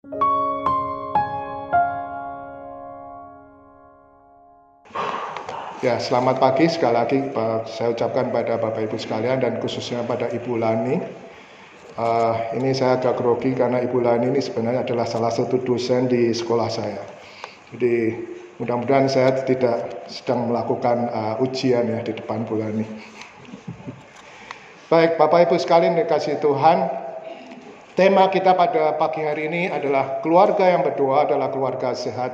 Ya, selamat pagi sekali lagi saya ucapkan pada Bapak Ibu sekalian dan khususnya pada Ibu Lani. Ini saya agak grogi karena Ibu Lani ini sebenarnya adalah salah satu dosen di sekolah saya. Jadi mudah-mudahan saya tidak sedang melakukan ujian ya di depan Bu Lani. Baik, Bapak Ibu sekalian dikasihi Tuhan. Tema kita pada pagi hari ini adalah keluarga yang berdoa adalah keluarga sehat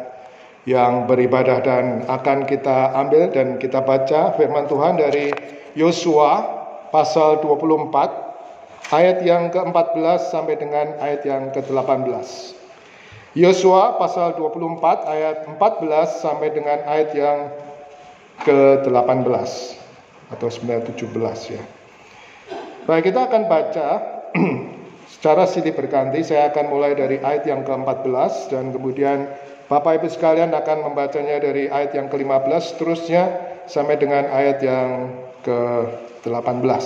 yang beribadah, dan akan kita ambil dan kita baca firman Tuhan dari Yosua pasal 24 ayat yang ke-14 sampai dengan ayat yang ke-18. Yosua pasal 24 ayat 14 sampai dengan ayat yang ke-18 atau sebenarnya 17 ya. Baik, kita akan baca secara silih berganti. Saya akan mulai dari ayat yang ke-14 dan kemudian Bapak Ibu sekalian akan membacanya dari ayat yang ke-15 seterusnya sampai dengan ayat yang ke-18.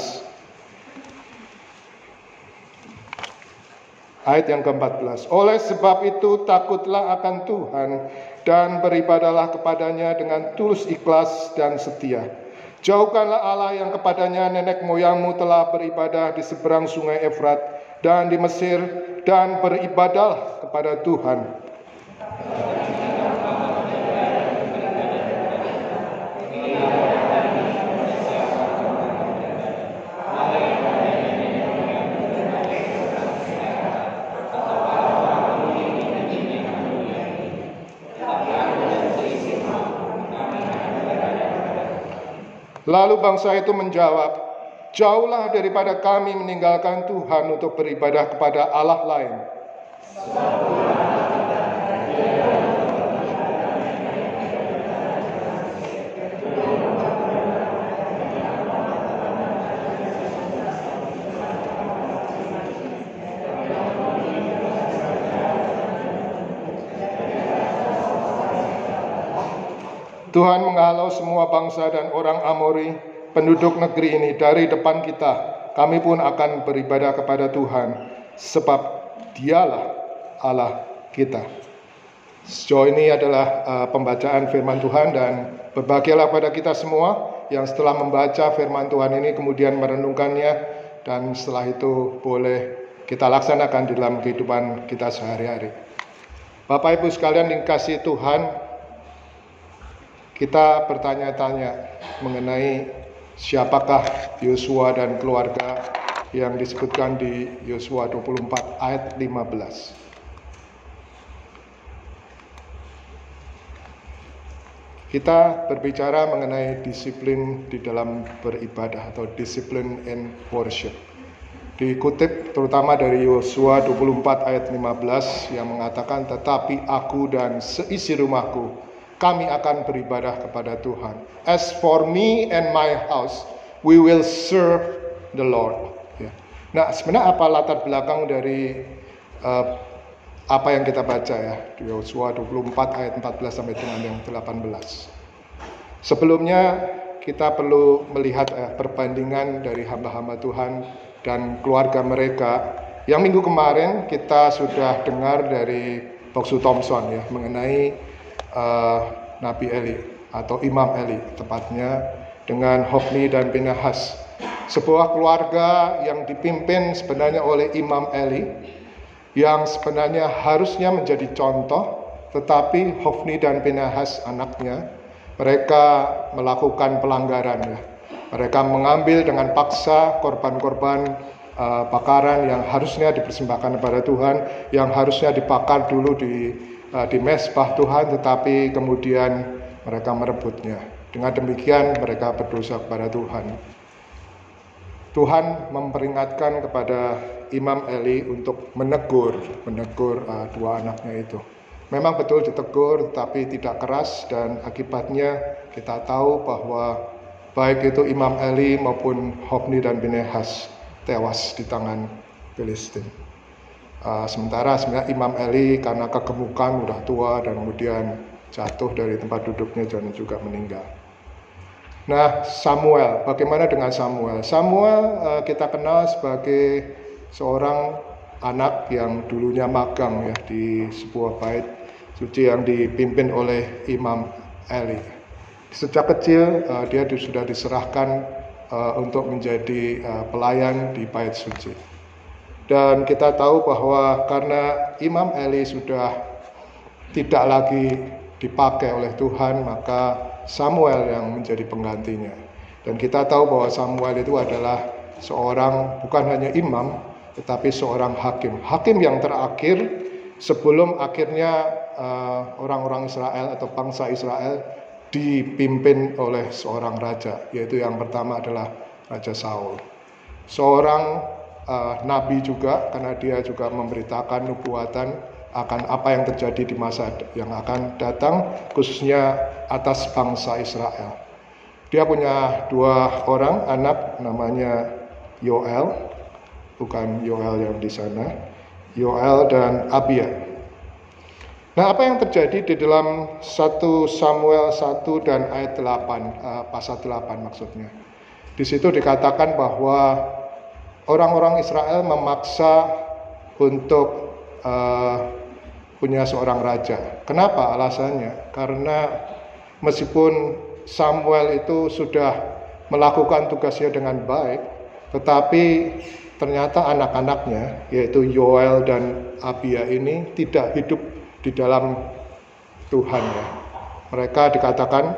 Ayat yang ke-14. Oleh sebab itu takutlah akan Tuhan dan beribadahlah kepadanya dengan tulus ikhlas dan setia. Jauhkanlah Allah yang kepadanya nenek moyangmu telah beribadah di seberang sungai Efrat dan di Mesir, dan beribadahlah kepada Tuhan. Lalu bangsa itu menjawab, jauhlah daripada kami meninggalkan Tuhan untuk beribadah kepada Allah lain. Tuhan menghalau semua bangsa dan orang Amori, penduduk negeri ini dari depan kita. Kami pun akan beribadah kepada Tuhan, sebab Dialah Allah kita. Sejauh ini adalah pembacaan firman Tuhan, dan berbahagialah pada kita semua yang setelah membaca firman Tuhan ini kemudian merenungkannya, dan setelah itu boleh kita laksanakan di dalam kehidupan kita sehari-hari. Bapak Ibu sekalian dikasihi Tuhan, kita bertanya-tanya mengenai siapakah Yosua dan keluarga yang disebutkan di Yosua 24 ayat 15. Kita berbicara mengenai disiplin di dalam beribadah atau disiplin in worship. Dikutip terutama dari Yosua 24 ayat 15 yang mengatakan, tetapi aku dan seisi rumahku, kami akan beribadah kepada Tuhan. As for me and my house, we will serve the Lord. Ya. Nah, sebenarnya apa latar belakang dari apa yang kita baca ya di Yosua 24 ayat 14 sampai dengan yang 18. Sebelumnya kita perlu melihat perbandingan dari hamba-hamba Tuhan dan keluarga mereka. Yang minggu kemarin kita sudah dengar dari Boksu Thompson ya mengenai Nabi Eli atau Imam Eli tepatnya, dengan Hofni dan Pinehas, sebuah keluarga yang dipimpin sebenarnya oleh Imam Eli yang sebenarnya harusnya menjadi contoh, tetapi Hofni dan Pinehas anaknya mereka melakukan pelanggaran ya. Mereka mengambil dengan paksa korban-korban bakaran yang harusnya dipersembahkan kepada Tuhan, yang harusnya dibakar dulu di mezbah Tuhan, tetapi kemudian mereka merebutnya. Dengan demikian mereka berdosa kepada Tuhan. Tuhan memperingatkan kepada Imam Eli untuk menegur dua anaknya itu. Memang betul ditegur, tapi tidak keras, dan akibatnya kita tahu bahwa baik itu Imam Eli maupun Hofni dan Pinehas tewas di tangan Filistin. Sementara sebenarnya Imam Eli karena kegemukan, udah tua, dan kemudian jatuh dari tempat duduknya dan juga meninggal. Nah, Samuel, bagaimana dengan Samuel? Samuel kita kenal sebagai seorang anak yang dulunya magang ya di sebuah bait suci yang dipimpin oleh Imam Eli. Sejak kecil dia sudah diserahkan untuk menjadi pelayan di bait suci. Dan kita tahu bahwa karena Imam Eli sudah tidak lagi dipakai oleh Tuhan, maka Samuel yang menjadi penggantinya. Dan kita tahu bahwa Samuel itu adalah seorang bukan hanya imam, tetapi seorang hakim. Hakim yang terakhir sebelum akhirnya orang-orang Israel atau bangsa Israel dipimpin oleh seorang raja, yaitu yang pertama adalah Raja Saul. Seorang nabi juga, karena dia juga memberitakan nubuatan akan apa yang terjadi di masa yang akan datang, khususnya atas bangsa Israel. Dia punya 2 orang anak, namanya Yoel, bukan Yoel yang di sana, Yoel dan Abia. Nah, apa yang terjadi di dalam 1 Samuel 1 dan ayat 8, pasal 8 maksudnya. Di situ dikatakan bahwa orang-orang Israel memaksa untuk punya seorang raja. Kenapa alasannya? Karena meskipun Samuel itu sudah melakukan tugasnya dengan baik, tetapi ternyata anak-anaknya, yaitu Yoel dan Abia ini tidak hidup di dalam Tuhan ya. Mereka dikatakan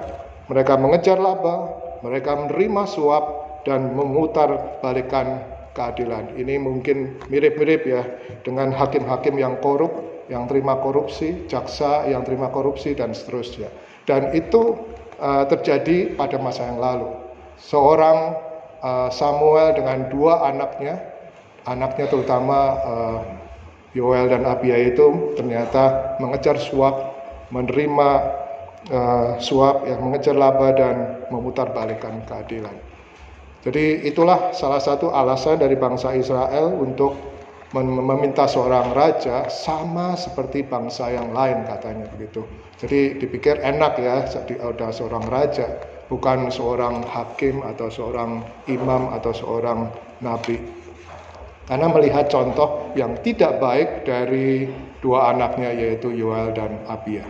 mereka mengejar laba, mereka menerima suap dan memutarbalikkan keadilan. Ini mungkin mirip-mirip ya dengan hakim-hakim yang korup, yang terima korupsi, jaksa yang terima korupsi dan seterusnya. Dan itu terjadi pada masa yang lalu. Seorang Samuel dengan 2 anaknya terutama Yoel dan Abia itu ternyata mengejar suap, menerima suap, yang mengejar laba dan memutarbalikkan keadilan. Jadi itulah salah satu alasan dari bangsa Israel untuk meminta seorang raja sama seperti bangsa yang lain, katanya begitu. Jadi dipikir enak ya, ada seorang raja, bukan seorang hakim atau seorang imam atau seorang nabi. Karena melihat contoh yang tidak baik dari 2 anaknya, yaitu Yoel dan Abia.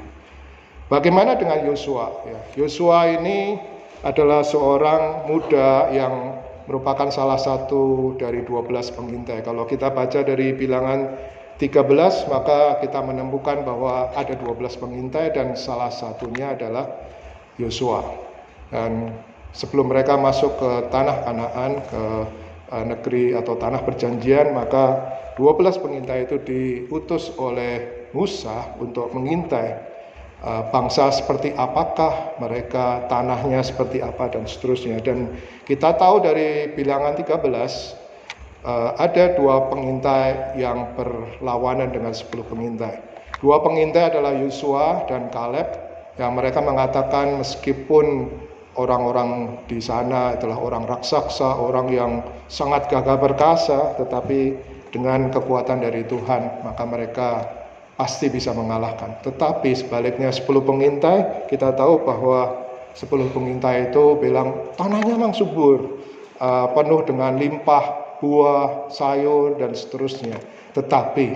Bagaimana dengan Yosua? Yosua ini adalah seorang muda yang merupakan salah satu dari 12 pengintai. Kalau kita baca dari bilangan 13, maka kita menemukan bahwa ada 12 pengintai dan salah satunya adalah Yosua. Dan sebelum mereka masuk ke tanah Kanaan, ke negeri atau tanah perjanjian, maka 12 pengintai itu diutus oleh Musa untuk mengintai bangsa seperti apakah mereka, tanahnya seperti apa dan seterusnya. Dan kita tahu dari bilangan 13 ada 2 pengintai yang berlawanan dengan 10 pengintai. 2 pengintai adalah Yosua dan Kaleb, yang mereka mengatakan meskipun orang-orang di sana adalah orang raksasa, orang yang sangat gagah perkasa, tetapi dengan kekuatan dari Tuhan maka mereka pasti bisa mengalahkan. Tetapi sebaliknya 10 pengintai, kita tahu bahwa 10 pengintai itu bilang tanahnya memang subur, penuh dengan limpah, buah, sayur dan seterusnya. Tetapi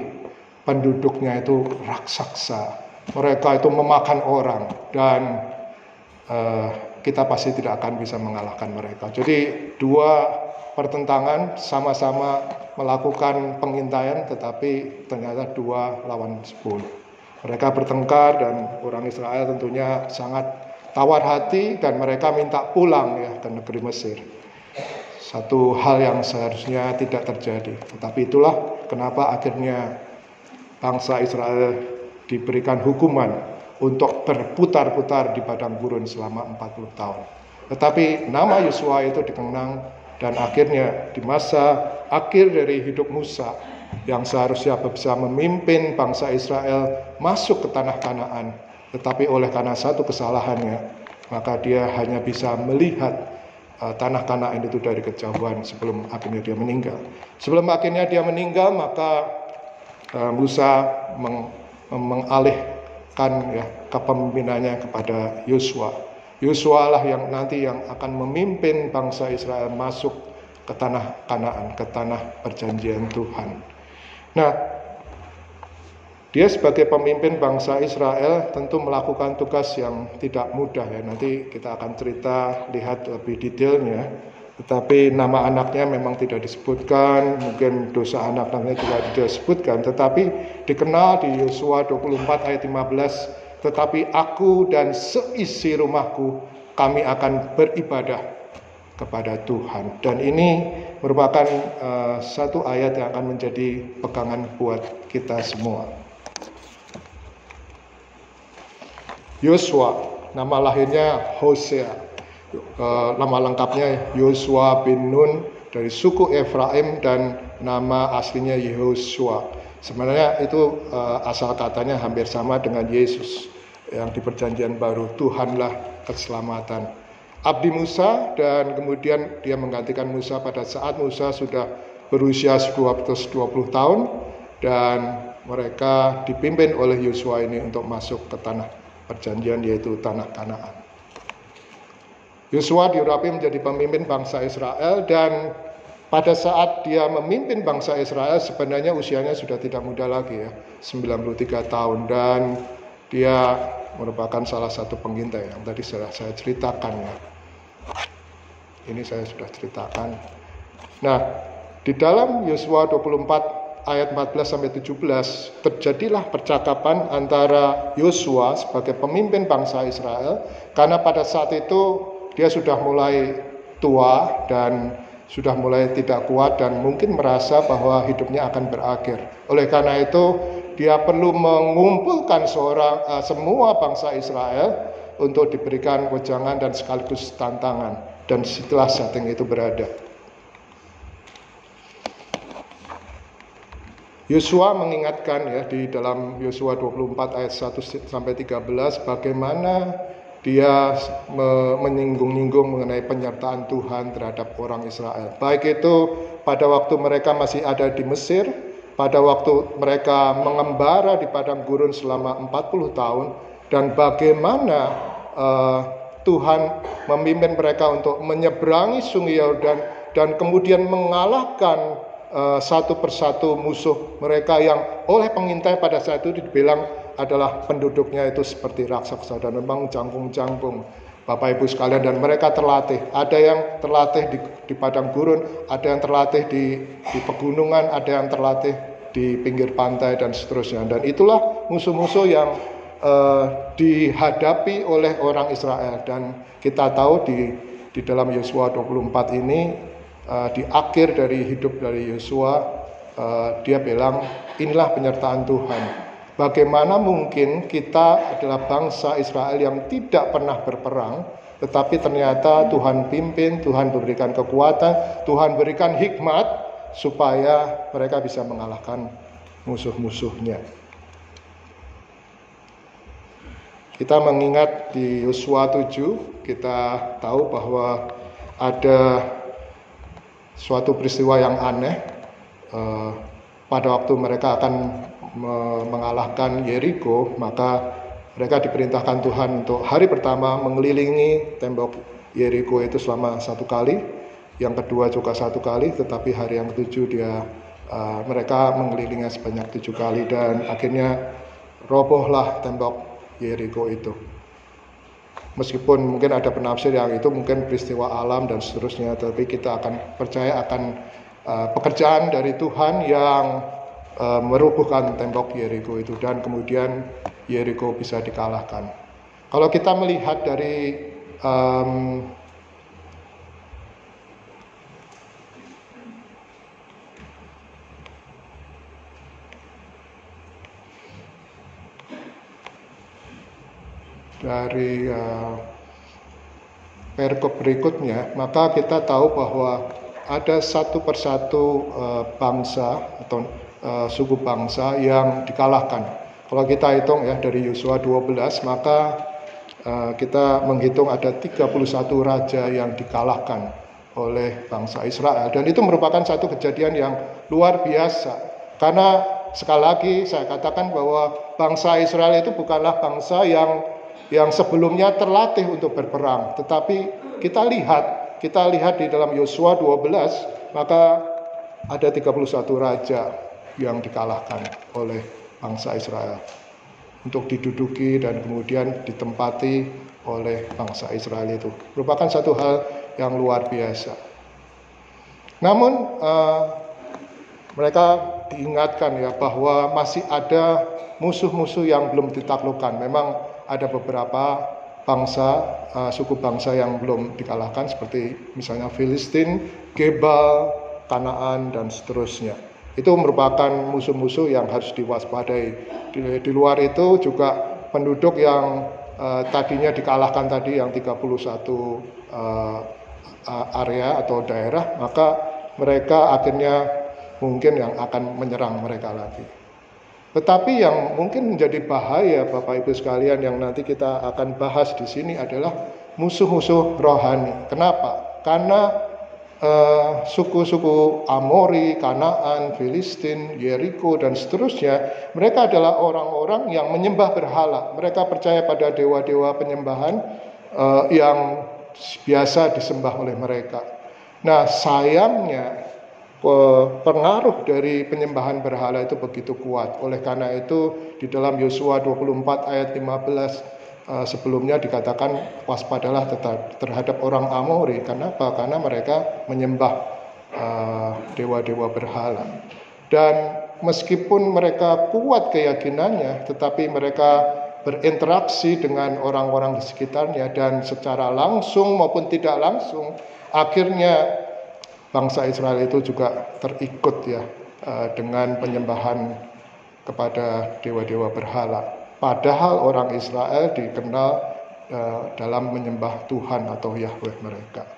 penduduknya itu raksasa, mereka itu memakan orang dan kita pasti tidak akan bisa mengalahkan mereka. Jadi 2 pertentangan, sama-sama melakukan pengintaian, tetapi ternyata 2 lawan 10. Mereka bertengkar dan orang Israel tentunya sangat tawar hati dan mereka minta pulang ya ke negeri Mesir. Satu hal yang seharusnya tidak terjadi. Tetapi itulah kenapa akhirnya bangsa Israel diberikan hukuman untuk berputar-putar di padang gurun selama 40 tahun. Tetapi nama Yosua itu dikenang. Dan akhirnya di masa akhir dari hidup Musa, yang seharusnya bisa memimpin bangsa Israel masuk ke tanah Kanaan, tetapi oleh karena satu kesalahannya, maka dia hanya bisa melihat tanah Kanaan itu dari kejauhan sebelum akhirnya dia meninggal. Sebelum akhirnya dia meninggal, maka Musa mengalihkan kepemimpinannya kepada Yosua. Yosua lah yang nanti yang akan memimpin bangsa Israel masuk ke tanah Kanaan, ke tanah perjanjian Tuhan. Nah, dia sebagai pemimpin bangsa Israel tentu melakukan tugas yang tidak mudah ya. Nanti kita akan cerita, lihat lebih detailnya. Tetapi nama anaknya memang tidak disebutkan, mungkin dosa anak-anaknya juga tidak disebutkan. Tetapi dikenal di Yosua 24 ayat 15, tetapi aku dan seisi rumahku, kami akan beribadah kepada Tuhan. Dan ini merupakan satu ayat yang akan menjadi pegangan buat kita semua. Yosua, nama lahirnya Hosea, nama lengkapnya Yosua bin Nun dari suku Efraim, dan nama aslinya Yehosua. Sebenarnya itu asal katanya hampir sama dengan Yesus yang di Perjanjian Baru, Tuhanlah keselamatan. Abdi Musa, dan kemudian dia menggantikan Musa pada saat Musa sudah berusia 20 tahun, dan mereka dipimpin oleh Yosua ini untuk masuk ke tanah perjanjian, yaitu tanah Kanaan. Yosua diurapi menjadi pemimpin bangsa Israel, dan pada saat dia memimpin bangsa Israel sebenarnya usianya sudah tidak muda lagi ya, 93 tahun, dan dia merupakan salah satu pengintai yang tadi sudah saya ceritakan ya. Ini saya sudah ceritakan. Nah, di dalam Yosua 24 ayat 14-17 terjadilah percakapan antara Yosua sebagai pemimpin bangsa Israel, karena pada saat itu dia sudah mulai tua dan sudah mulai tidak kuat dan mungkin merasa bahwa hidupnya akan berakhir. Oleh karena itu dia perlu mengumpulkan semua bangsa Israel untuk diberikan wejangan dan sekaligus tantangan, dan setelah setting itu berada. Yosua mengingatkan ya di dalam Yosua 24 ayat 1-13 bagaimana dia menyinggung-nyinggung mengenai penyertaan Tuhan terhadap orang Israel. Baik itu pada waktu mereka masih ada di Mesir, pada waktu mereka mengembara di padang gurun selama 40 tahun, dan bagaimana Tuhan memimpin mereka untuk menyeberangi sungai Yordan dan kemudian mengalahkan satu persatu musuh mereka yang oleh pengintai pada saat itu dibilang adalah penduduknya itu seperti raksasa dan memang jangkung-jangkung, Bapak Ibu sekalian, dan mereka terlatih. Ada yang terlatih di padang gurun, ada yang terlatih di pegunungan, ada yang terlatih di pinggir pantai dan seterusnya. Dan itulah musuh-musuh yang dihadapi oleh orang Israel. Dan kita tahu di dalam Yosua 24 ini, di akhir dari hidup dari Yosua, dia bilang inilah penyertaan Tuhan. Bagaimana mungkin kita adalah bangsa Israel yang tidak pernah berperang, tetapi ternyata Tuhan pimpin, Tuhan berikan kekuatan, Tuhan berikan hikmat supaya mereka bisa mengalahkan musuh-musuhnya. Kita mengingat di Yosua 7, kita tahu bahwa ada suatu peristiwa yang aneh pada waktu mereka akan mengalahkan Yeriko, maka mereka diperintahkan Tuhan untuk hari pertama mengelilingi tembok Yeriko itu selama 1 kali, yang kedua juga 1 kali, tetapi hari yang ke-7 mereka mengelilingi sebanyak 7 kali, dan akhirnya robohlah tembok Yeriko itu. Meskipun mungkin ada penafsir yang itu mungkin peristiwa alam dan seterusnya, tapi kita akan percaya akan pekerjaan dari Tuhan yang merubuhkan tembok Yeriko itu, dan kemudian Yeriko bisa dikalahkan. Kalau kita melihat dari perikop berikutnya, maka kita tahu bahwa ada satu persatu bangsa atau suku bangsa yang dikalahkan. Kalau kita hitung ya dari Yosua 12, maka kita menghitung ada 31 raja yang dikalahkan oleh bangsa Israel, dan itu merupakan satu kejadian yang luar biasa. Karena sekali lagi saya katakan bahwa bangsa Israel itu bukanlah bangsa yang sebelumnya terlatih untuk berperang, tetapi kita lihat di dalam Yosua 12, maka ada 31 raja yang dikalahkan oleh bangsa Israel, untuk diduduki dan kemudian ditempati oleh bangsa Israel itu. Merupakan satu hal yang luar biasa. Namun mereka diingatkan ya bahwa masih ada musuh-musuh yang belum ditaklukkan. Memang ada beberapa bangsa, suku bangsa yang belum dikalahkan, seperti misalnya Filistin, Gebal, Kanaan, dan seterusnya. Itu merupakan musuh-musuh yang harus diwaspadai. Di luar itu juga penduduk yang tadinya dikalahkan tadi, yang 31 area atau daerah, maka mereka akhirnya mungkin yang akan menyerang mereka lagi. Tetapi yang mungkin menjadi bahaya Bapak Ibu sekalian yang nanti kita akan bahas di sini adalah musuh-musuh rohani. Kenapa? Karena suku-suku Amori, Kanaan, Filistin, Yeriko, dan seterusnya, mereka adalah orang-orang yang menyembah berhala. Mereka percaya pada dewa-dewa penyembahan yang biasa disembah oleh mereka. Nah, sayangnya pengaruh dari penyembahan berhala itu begitu kuat. Oleh karena itu di dalam Yosua 24 ayat 15 sebelumnya dikatakan waspadalah terhadap orang Amori. Kenapa? Karena mereka menyembah dewa-dewa berhala. Dan meskipun mereka kuat keyakinannya, tetapi mereka berinteraksi dengan orang-orang di sekitarnya, dan secara langsung maupun tidak langsung akhirnya bangsa Israel itu juga terikut ya dengan penyembahan kepada dewa-dewa berhala. Padahal orang Israel dikenal dalam menyembah Tuhan atau Yahweh mereka.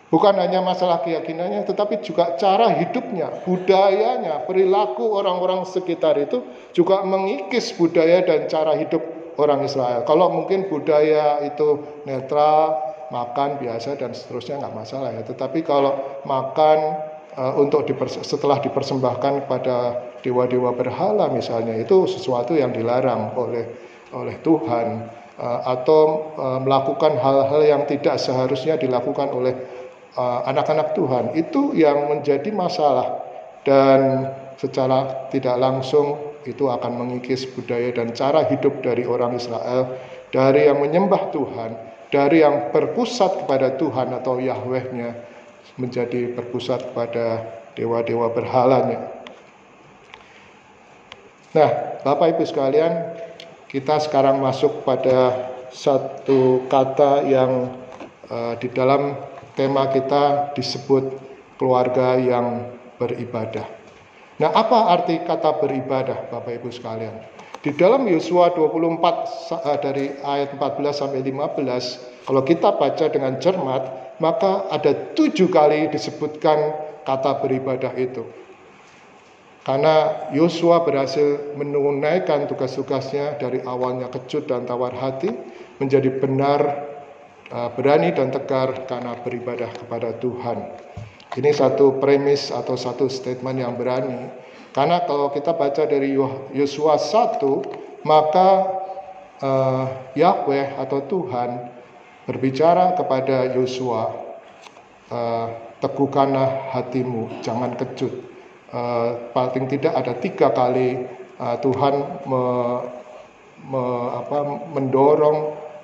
Bukan hanya masalah keyakinannya, tetapi juga cara hidupnya, budayanya, perilaku orang-orang sekitar itu juga mengikis budaya dan cara hidup orang Israel. Kalau mungkin budaya itu netral, makan biasa dan seterusnya nggak masalah ya. Tetapi kalau makan setelah dipersembahkan kepada dewa-dewa berhala misalnya, itu sesuatu yang dilarang oleh Tuhan, atau melakukan hal-hal yang tidak seharusnya dilakukan oleh anak-anak Tuhan, itu yang menjadi masalah, dan secara tidak langsung itu akan mengikis budaya dan cara hidup dari orang Israel, dari yang menyembah Tuhan, dari yang berpusat kepada Tuhan atau Yahwehnya, menjadi berpusat kepada dewa-dewa berhalanya. Nah, Bapak Ibu sekalian, kita sekarang masuk pada satu kata yang di dalam tema kita disebut keluarga yang beribadah. Nah, apa arti kata beribadah Bapak Ibu sekalian? Di dalam Yosua 24 dari ayat 14 sampai 15, kalau kita baca dengan cermat, maka ada 7 kali disebutkan kata beribadah itu. Karena Yosua berhasil menunaikan tugas-tugasnya dari awalnya kecut dan tawar hati, menjadi benar, berani dan tegar karena beribadah kepada Tuhan. Ini satu premis atau satu statement yang berani. Karena kalau kita baca dari Yosua 1, maka Yahweh atau Tuhan berbicara kepada Yosua, teguhkanlah hatimu, jangan kecut. Paling tidak ada 3 kali Tuhan mendorong,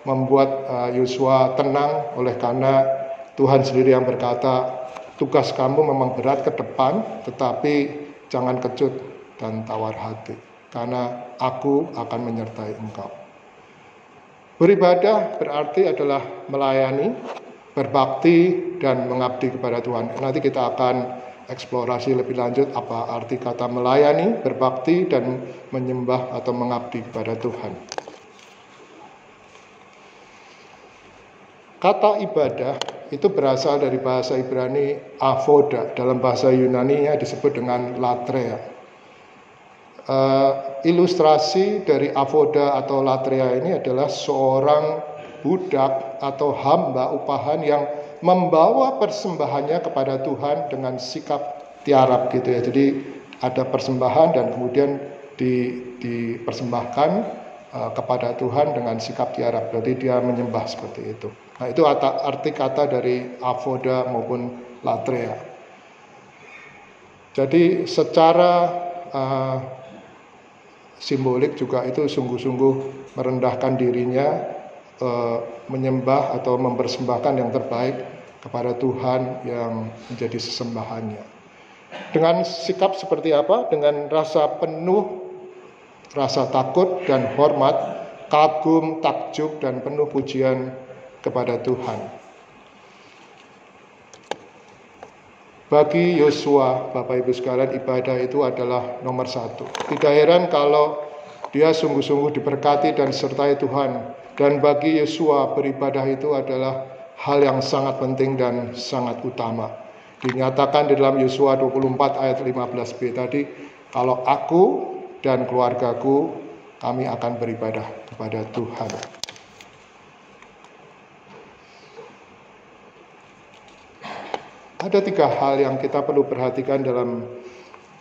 membuat Yosua tenang, oleh karena Tuhan sendiri yang berkata, tugas kamu memang berat ke depan, tetapi jangan kecut dan tawar hati, karena aku akan menyertai engkau. Beribadah berarti adalah melayani, berbakti, dan mengabdi kepada Tuhan. Nanti kita akan eksplorasi lebih lanjut apa arti kata melayani, berbakti, dan menyembah atau mengabdi kepada Tuhan. Kata ibadah itu berasal dari bahasa Ibrani avoda, dalam bahasa Yunani-nya disebut dengan latreia. Ilustrasi dari avoda atau latreia ini adalah seorang budak atau hamba upahan yang membawa persembahannya kepada Tuhan dengan sikap tiarap gitu ya. Jadi ada persembahan dan kemudian dipersembahkan kepada Tuhan dengan sikap tiarap. Berarti dia menyembah seperti itu. Nah, itu arti kata dari avoda maupun latreia. Jadi secara simbolik juga itu sungguh-sungguh merendahkan dirinya, menyembah atau mempersembahkan yang terbaik kepada Tuhan yang menjadi sesembahannya. Dengan sikap seperti apa? Dengan rasa penuh, rasa takut dan hormat, kagum, takjub, dan penuh pujian kepada Tuhan. Bagi Yosua, Bapak Ibu sekalian, ibadah itu adalah nomor satu. Tidak heran kalau dia sungguh-sungguh diberkati dan disertai Tuhan. Dan bagi Yosua, beribadah itu adalah hal yang sangat penting dan sangat utama. Dinyatakan di dalam Yosua 24 ayat 15b tadi, kalau aku dan keluargaku, kami akan beribadah kepada Tuhan. Ada 3 hal yang kita perlu perhatikan dalam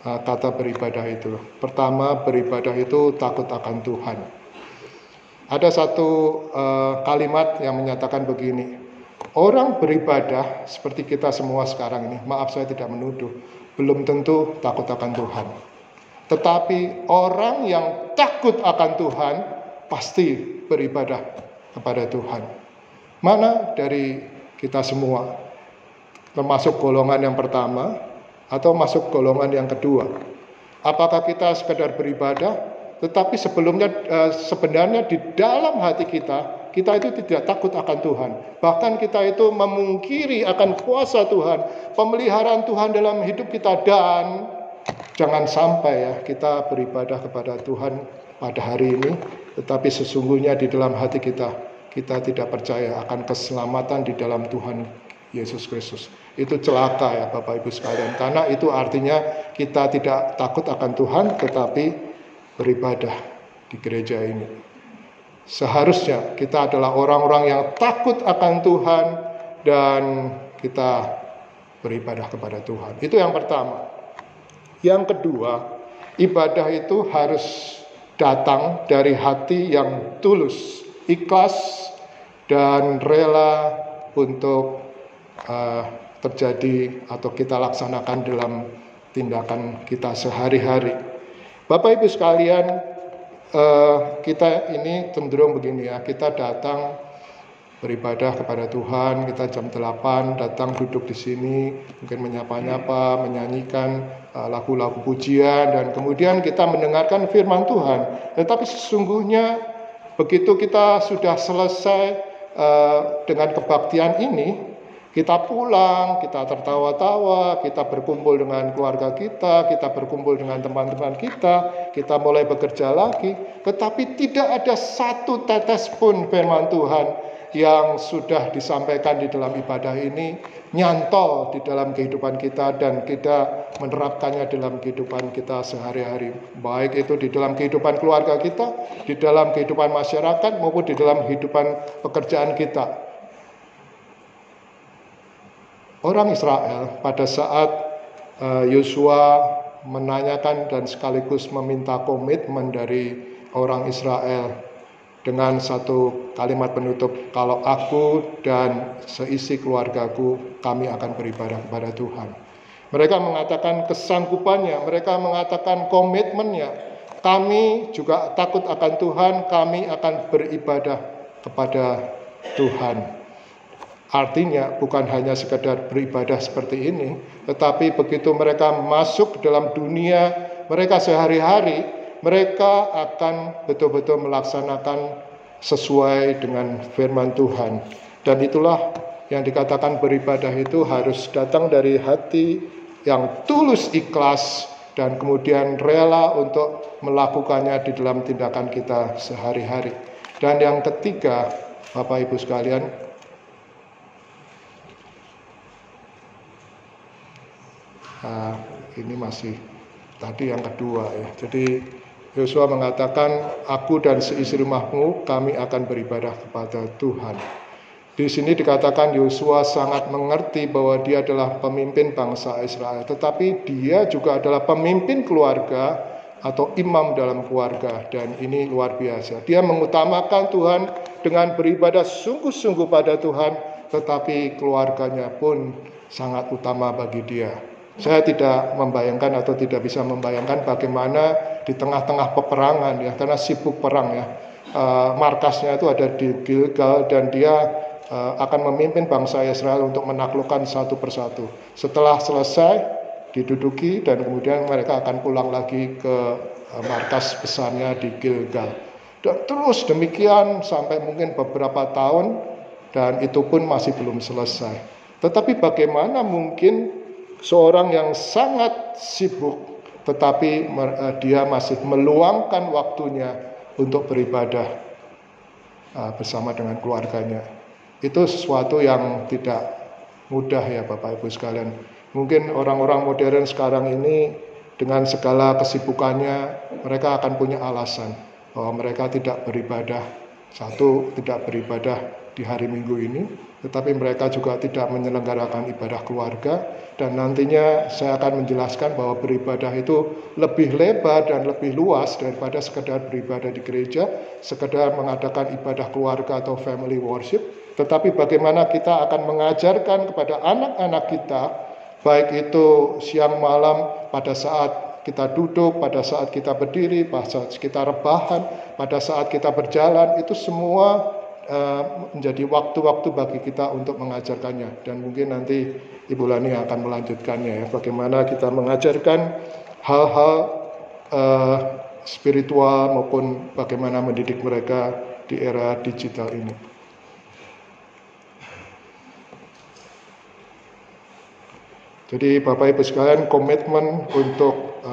kata beribadah itu. Pertama, beribadah itu takut akan Tuhan. Ada satu kalimat yang menyatakan begini, orang beribadah seperti kita semua sekarang ini, maaf saya tidak menuduh, belum tentu takut akan Tuhan. Tetapi orang yang takut akan Tuhan pasti beribadah kepada Tuhan. Mana dari kita semua? Termasuk golongan yang pertama atau masuk golongan yang kedua? Apakah kita sekedar beribadah, tetapi sebenarnya di dalam hati kita itu tidak takut akan Tuhan. Bahkan kita itu memungkiri akan kuasa Tuhan, pemeliharaan Tuhan dalam hidup kita. Dan jangan sampai ya kita beribadah kepada Tuhan pada hari ini, tetapi sesungguhnya di dalam hati kita tidak percaya akan keselamatan di dalam Tuhan Yesus Kristus. Itu celaka ya Bapak Ibu sekalian, karena itu artinya kita tidak takut akan Tuhan tetapi beribadah di gereja ini. Seharusnya kita adalah orang-orang yang takut akan Tuhan dan kita beribadah kepada Tuhan. Itu yang pertama. Yang kedua, ibadah itu harus datang dari hati yang tulus, ikhlas dan rela untuk terjadi atau kita laksanakan dalam tindakan kita sehari-hari. Bapak Ibu sekalian, kita ini cenderung begini ya, kita datang beribadah kepada Tuhan, kita jam 8 datang duduk di sini, mungkin menyapa-nyapa, menyanyikan lagu-lagu pujian, dan kemudian kita mendengarkan firman Tuhan. Tetapi sesungguhnya begitu kita sudah selesai dengan kebaktian ini, kita pulang, kita tertawa-tawa, kita berkumpul dengan keluarga kita berkumpul dengan teman-teman kita mulai bekerja lagi. Tetapi tidak ada satu tetes pun firman Tuhan yang sudah disampaikan di dalam ibadah ini nyantol di dalam kehidupan kita dan kita menerapkannya dalam kehidupan kita sehari-hari. Baik itu di dalam kehidupan keluarga kita, di dalam kehidupan masyarakat, maupun di dalam kehidupan pekerjaan kita. Orang Israel pada saat Yosua menanyakan dan sekaligus meminta komitmen dari orang Israel dengan satu kalimat penutup, kalau aku dan seisi keluargaku, kami akan beribadah kepada Tuhan. Mereka mengatakan kesanggupannya, mereka mengatakan komitmennya, kami juga takut akan Tuhan, kami akan beribadah kepada Tuhan. Artinya bukan hanya sekedar beribadah seperti ini, tetapi begitu mereka masuk dalam dunia mereka sehari-hari, mereka akan betul-betul melaksanakan sesuai dengan firman Tuhan. Dan itulah yang dikatakan beribadah itu harus datang dari hati yang tulus, ikhlas, dan kemudian rela untuk melakukannya di dalam tindakan kita sehari-hari. Dan yang ketiga, Bapak Ibu sekalian, ini masih tadi yang kedua ya. Jadi Yosua mengatakan, aku dan seisi rumahmu, kami akan beribadah kepada Tuhan. Di sini dikatakan Yosua sangat mengerti bahwa dia adalah pemimpin bangsa Israel, tetapi dia juga adalah pemimpin keluarga atau imam dalam keluarga, dan ini luar biasa. Dia mengutamakan Tuhan dengan beribadah sungguh-sungguh pada Tuhan, tetapi keluarganya pun sangat utama bagi dia. Saya tidak membayangkan atau tidak bisa membayangkan bagaimana di tengah-tengah peperangan ya, karena sibuk perang ya. Markasnya itu ada di Gilgal dan dia akan memimpin bangsa Israel untuk menaklukkan satu persatu. Setelah selesai diduduki dan kemudian mereka akan pulang lagi ke markas besarnya di Gilgal. Dan terus demikian sampai mungkin beberapa tahun dan itu pun masih belum selesai. Tetapi bagaimana mungkin seorang yang sangat sibuk tetapi dia masih meluangkan waktunya untuk beribadah bersama dengan keluarganya. Itu sesuatu yang tidak mudah ya Bapak Ibu sekalian. Mungkin orang-orang modern sekarang ini dengan segala kesibukannya mereka akan punya alasan bahwa mereka tidak beribadah. Satu, tidak beribadah di hari Minggu ini, tetapi mereka juga tidak menyelenggarakan ibadah keluarga. Dan nantinya saya akan menjelaskan bahwa beribadah itu lebih lebar dan lebih luas daripada sekedar beribadah di gereja, sekedar mengadakan ibadah keluarga atau family worship. Tetapi bagaimana kita akan mengajarkan kepada anak-anak kita, baik itu siang malam, pada saat kita duduk, pada saat kita berdiri, pada saat kita rebahan, pada saat kita berjalan, itu semua menjadi waktu-waktu bagi kita untuk mengajarkannya. Dan mungkin nanti Ibu Lani akan melanjutkannya ya, bagaimana kita mengajarkan hal-hal spiritual maupun bagaimana mendidik mereka di era digital ini. Jadi Bapak Ibu sekalian, komitmen untuk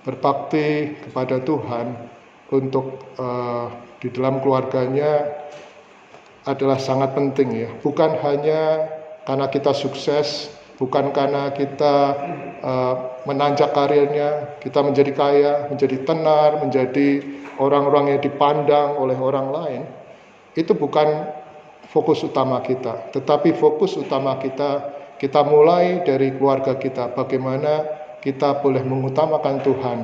berbakti kepada Tuhan, untuk di dalam keluarganya adalah sangat penting ya. Bukan hanya karena kita sukses, bukan karena kita menanjak karirnya, kita menjadi kaya, menjadi tenar, menjadi orang-orang yang dipandang oleh orang lain. Itu bukan fokus utama kita, tetapi fokus utama kita mulai dari keluarga kita, bagaimana kita boleh mengutamakan Tuhan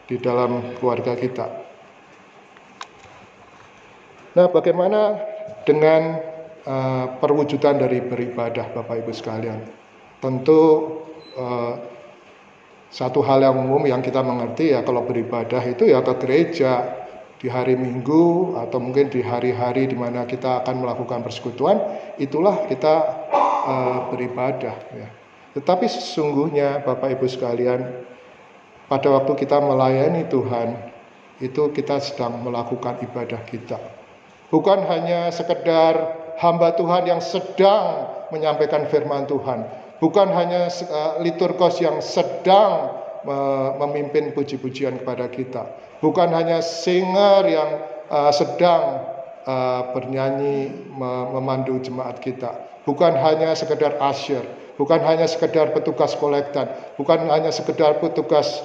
di dalam keluarga kita. Nah, bagaimana dengan perwujudan dari beribadah Bapak Ibu sekalian? Tentu satu hal yang umum yang kita mengerti ya, kalau beribadah itu ya ke gereja di hari Minggu atau mungkin di hari-hari di mana kita akan melakukan persekutuan, itulah kita beribadah ya. Tetapi sesungguhnya Bapak Ibu sekalian, pada waktu kita melayani Tuhan, itu kita sedang melakukan ibadah kita. Bukan hanya sekedar hamba Tuhan yang sedang menyampaikan firman Tuhan, bukan hanya liturgos yang sedang memimpin puji-pujian kepada kita, bukan hanya singer yang sedang bernyanyi memandu jemaat kita, bukan hanya sekedar usher, bukan hanya sekedar petugas kolektan, bukan hanya sekedar petugas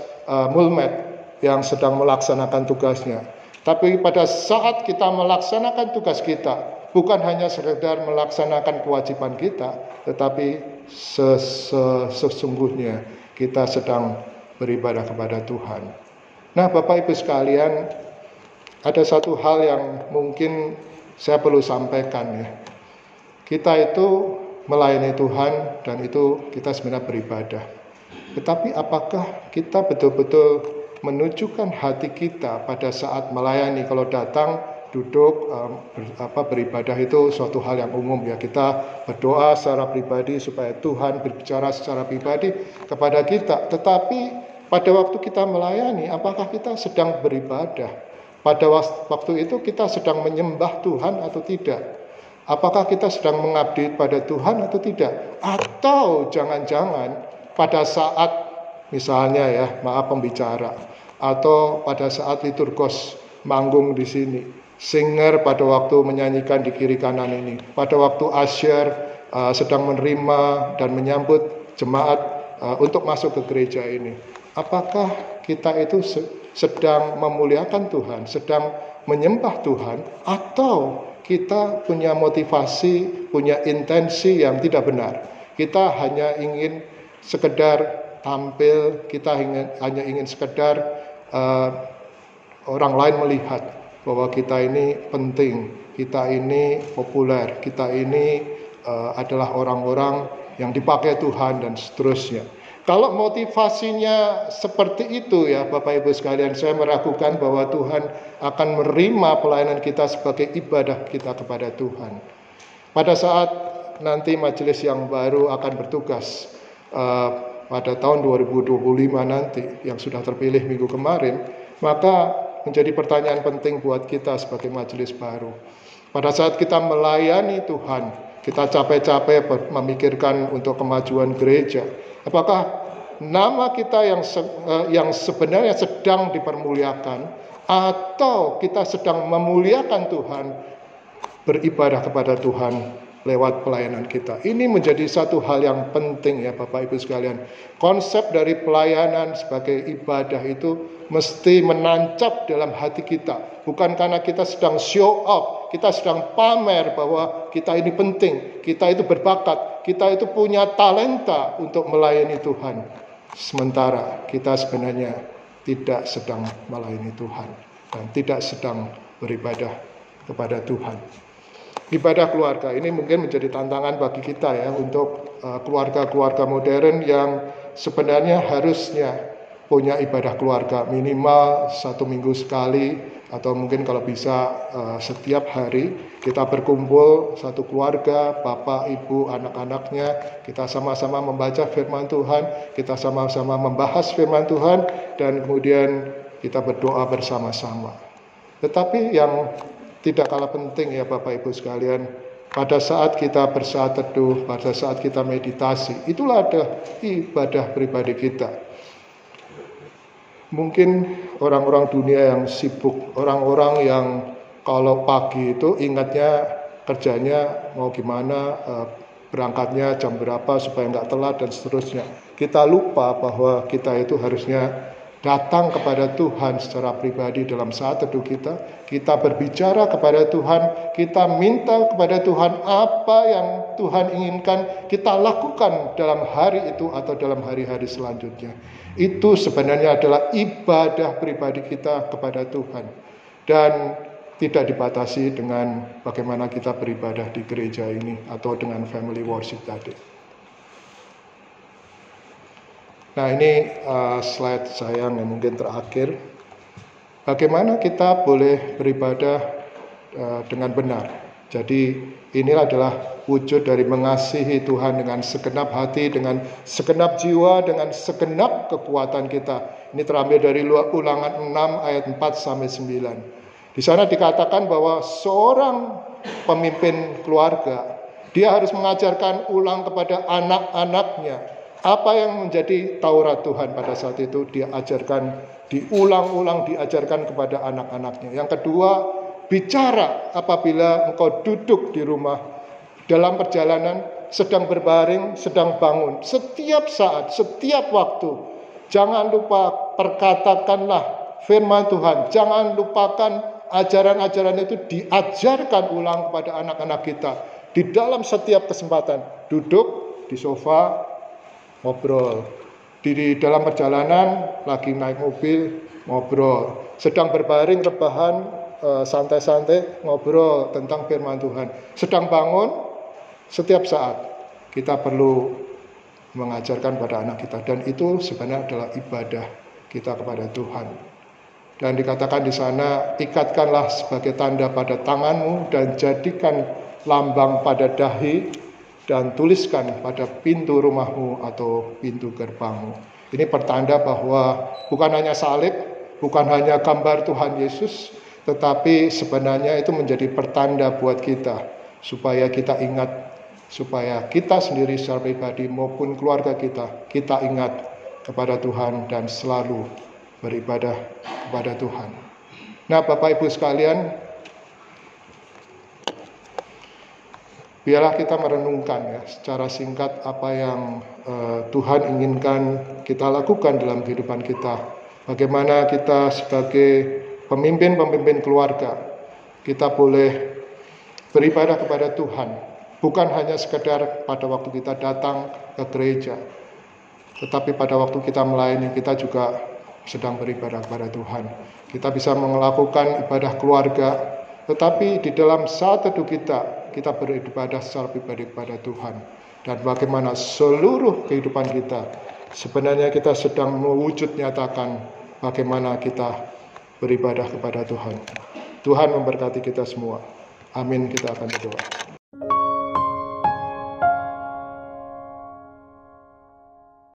mulmet yang sedang melaksanakan tugasnya. Tapi pada saat kita melaksanakan tugas kita, bukan hanya sekedar melaksanakan kewajiban kita, tetapi sesungguhnya kita sedang beribadah kepada Tuhan. Nah, Bapak Ibu sekalian, ada satu hal yang mungkin saya perlu sampaikan ya. Kita itu melayani Tuhan dan itu kita sebenarnya beribadah. Tetapi apakah kita betul-betul menunjukkan hati kita pada saat melayani? Kalau datang, duduk, beribadah itu suatu hal yang umum ya. Kita berdoa secara pribadi supaya Tuhan berbicara secara pribadi kepada kita. Tetapi pada waktu kita melayani, apakah kita sedang beribadah? Pada waktu itu kita sedang menyembah Tuhan atau tidak? Apakah kita sedang mengabdi pada Tuhan atau tidak? Atau jangan-jangan pada saat misalnya ya, maaf pembicara, atau pada saat liturgos manggung di sini, singer pada waktu menyanyikan di kiri kanan ini, pada waktu usher sedang menerima dan menyambut jemaat untuk masuk ke gereja ini, apakah kita itu sedang memuliakan Tuhan, sedang menyembah Tuhan, atau kita punya motivasi, punya intensi yang tidak benar? Kita hanya ingin sekedar tampil, kita hanya ingin sekedar orang lain melihat bahwa kita ini penting, kita ini populer, kita ini adalah orang-orang yang dipakai Tuhan dan seterusnya. Kalau motivasinya seperti itu ya Bapak Ibu sekalian, saya meragukan bahwa Tuhan akan menerima pelayanan kita sebagai ibadah kita kepada Tuhan. Pada saat nanti majelis yang baru akan bertugas pada tahun 2025 nanti yang sudah terpilih minggu kemarin, maka menjadi pertanyaan penting buat kita sebagai majelis baru. Pada saat kita melayani Tuhan, kita capek-capek memikirkan untuk kemajuan gereja, apakah nama kita yang sebenarnya sedang dipermuliakan, atau kita sedang memuliakan Tuhan, beribadah kepada Tuhan lewat pelayanan kita. Ini menjadi satu hal yang penting ya Bapak Ibu sekalian. Konsep dari pelayanan sebagai ibadah itu mesti menancap dalam hati kita. Bukan karena kita sedang show off, kita sedang pamer bahwa kita ini penting, kita itu berbakat, kita itu punya talenta untuk melayani Tuhan. Sementara kita sebenarnya tidak sedang melayani Tuhan dan tidak sedang beribadah kepada Tuhan. Ibadah keluarga ini mungkin menjadi tantangan bagi kita ya, untuk keluarga-keluarga modern yang sebenarnya harusnya punya ibadah keluarga minimal 1 minggu sekali, atau mungkin kalau bisa setiap hari kita berkumpul satu keluarga, bapak, ibu, anak-anaknya, kita sama-sama membaca firman Tuhan, kita sama-sama membahas firman Tuhan, dan kemudian kita berdoa bersama-sama. Tetapi yang tidak kalah penting ya Bapak Ibu sekalian, pada saat kita bersaat teduh, pada saat kita meditasi, itulah ada ibadah pribadi kita. Mungkin orang-orang dunia yang sibuk, orang-orang yang kalau pagi itu ingatnya kerjanya mau gimana, berangkatnya jam berapa supaya nggak telat dan seterusnya. Kita lupa bahwa kita itu harusnya datang kepada Tuhan secara pribadi dalam saat teduh kita. Kita berbicara kepada Tuhan, kita minta kepada Tuhan apa yang Tuhan inginkan kita lakukan dalam hari itu atau dalam hari-hari selanjutnya. Itu sebenarnya adalah ibadah pribadi kita kepada Tuhan, dan tidak dibatasi dengan bagaimana kita beribadah di gereja ini atau dengan family worship tadi. Nah, ini slide saya yang mungkin terakhir. Bagaimana kita boleh beribadah dengan benar. Jadi inilah adalah wujud dari mengasihi Tuhan dengan segenap hati, dengan segenap jiwa, dengan segenap kekuatan kita. Ini terambil dari Ulangan 6 ayat 4-9. Di sana dikatakan bahwa seorang pemimpin keluarga, dia harus mengajarkan ulang kepada anak-anaknya apa yang menjadi Taurat Tuhan pada saat itu. Dia ajarkan, diulang-ulang diajarkan kepada anak-anaknya. Yang kedua, bicara apabila engkau duduk di rumah, dalam perjalanan, sedang berbaring, sedang bangun, setiap saat, setiap waktu. Jangan lupa perkatakanlah firman Tuhan. Jangan lupakan ajaran-ajaran itu diajarkan ulang kepada anak-anak kita. Di dalam setiap kesempatan, duduk di sofa, ngobrol. Di dalam perjalanan, lagi naik mobil, ngobrol. Sedang berbaring, rebahan, santai-santai, ngobrol tentang firman Tuhan. Sedang bangun, setiap saat kita perlu mengajarkan pada anak kita. Dan itu sebenarnya adalah ibadah kita kepada Tuhan. Dan dikatakan di sana, ikatkanlah sebagai tanda pada tanganmu dan jadikan lambang pada dahi, dan tuliskan pada pintu rumahmu atau pintu gerbangmu. Ini pertanda bahwa bukan hanya salib, bukan hanya gambar Tuhan Yesus, tetapi sebenarnya itu menjadi pertanda buat kita, supaya kita ingat, supaya kita sendiri secara pribadi maupun keluarga kita ingat kepada Tuhan dan selalu beribadah kepada Tuhan. Nah, Bapak Ibu sekalian, biarlah kita merenungkan ya secara singkat apa yang Tuhan inginkan kita lakukan dalam kehidupan kita. Bagaimana kita sebagai pemimpin-pemimpin keluarga, kita boleh beribadah kepada Tuhan. Bukan hanya sekedar pada waktu kita datang ke gereja, tetapi pada waktu kita melayani, kita juga sedang beribadah kepada Tuhan. Kita bisa melakukan ibadah keluarga, tetapi di dalam saat teduh kita beribadah secara pribadi kepada Tuhan. Dan bagaimana seluruh kehidupan kita Sebenarnya kita sedang mewujud nyatakan bagaimana kita beribadah kepada Tuhan. Tuhan memberkati kita semua. Amin. Kita akan berdoa.